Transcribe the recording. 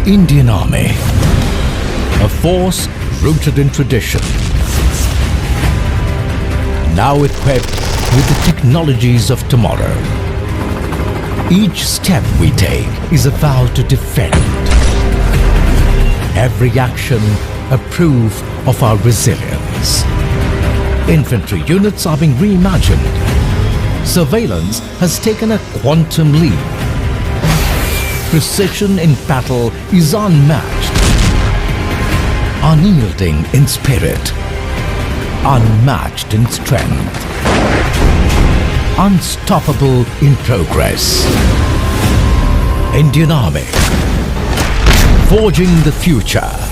Indian Army, a force rooted in tradition, now equipped with the technologies of tomorrow. Each step we take is a vow to defend. Every action a proof of our resilience. Infantry units are being reimagined. Surveillance has taken a quantum leap. Precision in battle is unmatched. Unyielding in spirit. Unmatched in strength. Unstoppable in progress. Indian Army. Forging the future.